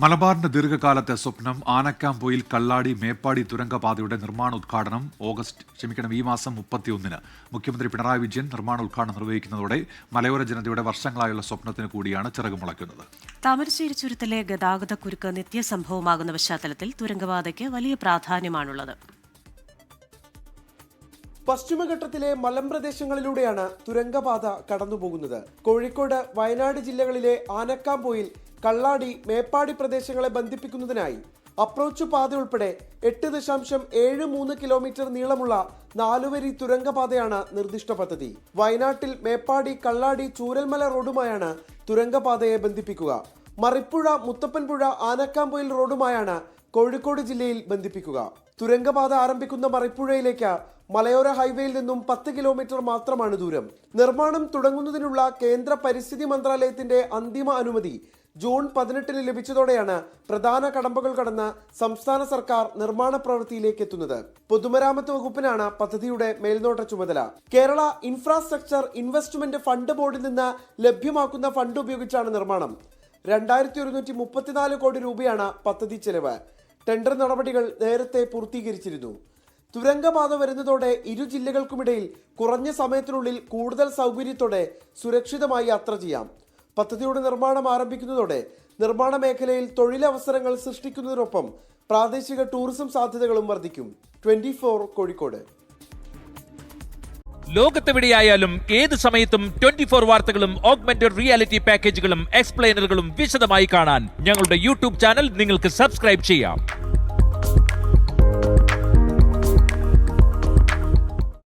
മലബാറിന്റെ ദീർഘകാലത്തെ സ്വപ്നം ആനക്കാംപൊയിൽ കള്ളാടി മേപ്പാടി തുരങ്കപാതയുടെ നിർമ്മാണോദ്ഘാടനം ഈ മാസം 31-ന് മുഖ്യമന്ത്രി പിണറായി വിജയൻ നിർമ്മാണോദ്ഘാടനം നിർവഹിക്കുന്നതോടെ മലയോര ജനതയുടെ വർഷങ്ങളായുള്ള സ്വപ്നത്തിന് കൂടിയാണ് ചിറകുമുളയ്ക്കുന്നത്. താമരശ്ശേരി ചുരത്തിലെ ഗതാഗതക്കുരുക്ക് നിത്യസംഭവമാകുന്ന പശ്ചാത്തലത്തിൽ തുരങ്കപാതയ്ക്ക് വലിയ പ്രാധാന്യമാണുള്ളത്. പശ്ചിമഘട്ടത്തിലെ മലമ്പ്രദേശങ്ങളിലൂടെയാണ് തുരങ്കപാത കടന്നുപോകുന്നത്. കോഴിക്കോട്, വയനാട് ജില്ലകളിലെ ആനക്കാംപൊയിൽ, കള്ളാടി, മേപ്പാടി പ്രദേശങ്ങളെ ബന്ധിപ്പിക്കുന്നതിനായി അപ്രോച്ച് പാത ഉൾപ്പെടെ 8.73 കിലോമീറ്റർ നീളമുള്ള 4-വരി തുരങ്കപാതയാണ് നിർദ്ദിഷ്ട പദ്ധതി. വയനാട്ടിൽ മേപ്പാടി, കള്ളാടി, ചൂരൽമല റോഡുമായാണ് തുരങ്കപാതയെ ബന്ധിപ്പിക്കുക. മറിപ്പുഴ, മുത്തപ്പൻപുഴ, ആനക്കാംപൊയിൽ റോഡുമായാണ് കോഴിക്കോട് ജില്ലയിൽ ബന്ധിപ്പിക്കുക. തുരങ്കപാത ആരംഭിക്കുന്ന മറിപ്പുഴയിലേക്ക് മലയോര ഹൈവേയിൽ നിന്നും 10 കിലോമീറ്റർ മാത്രമാണ് ദൂരം. നിർമ്മാണം തുടങ്ങുന്നതിനുള്ള കേന്ദ്ര പരിസ്ഥിതി മന്ത്രാലയത്തിന്റെ അന്തിമ അനുമതി ജൂൺ 18-ന് ലഭിച്ചതോടെയാണ് പ്രധാന കടമ്പകൾ കടന്ന് സംസ്ഥാന സർക്കാർ നിർമ്മാണ പ്രവൃത്തിയിലേക്ക് എത്തുന്നത്. പൊതുമരാമത്ത് വകുപ്പിനാണ് പദ്ധതിയുടെ മേൽനോട്ട ചുമതല. കേരള ഇൻഫ്രാസ്ട്രക്ചർ ഇൻവെസ്റ്റ്മെന്റ് ഫണ്ട് ബോർഡിൽ നിന്ന് ലഭ്യമാക്കുന്ന ഫണ്ട് ഉപയോഗിച്ചാണ് നിർമ്മാണം. 2134 കോടി രൂപയാണ് പദ്ധതി ചെലവ്. ടെൻഡർ നടപടികൾ നേരത്തെ പൂർത്തീകരിച്ചിരുന്നു. തുരങ്കപാത വരുന്നതോടെ ഇരു ജില്ലകൾക്കുമിടയിൽ കുറഞ്ഞ സമയത്തിനുള്ളിൽ കൂടുതൽ സൗകര്യത്തോടെ സുരക്ഷിതമായി യാത്ര ചെയ്യാം. പദ്ധതിയുടെ നിർമ്മാണം ആരംഭിക്കുന്നതോടെ നിർമ്മാണ മേഖലയിൽ തൊഴിലവസരങ്ങൾ സൃഷ്ടിക്കുന്നതിനൊപ്പം പ്രാദേശിക ടൂറിസം സാധ്യതകളും വർദ്ധിക്കും. 24 കോഴിക്കോട്. ലോകത്തെവിടെയായാലും ഏത് സമയത്തും 24 വാർത്തകളും ഓഗ്മെന്റഡ് റിയാലിറ്റി പാക്കേജുകളും എക്സ്പ്ലെയിനറുകളും വിശദമായി കാണാൻ ഞങ്ങളുടെ യൂട്യൂബ് ചാനൽ നിങ്ങൾക്ക് സബ്സ്ക്രൈബ് ചെയ്യാം.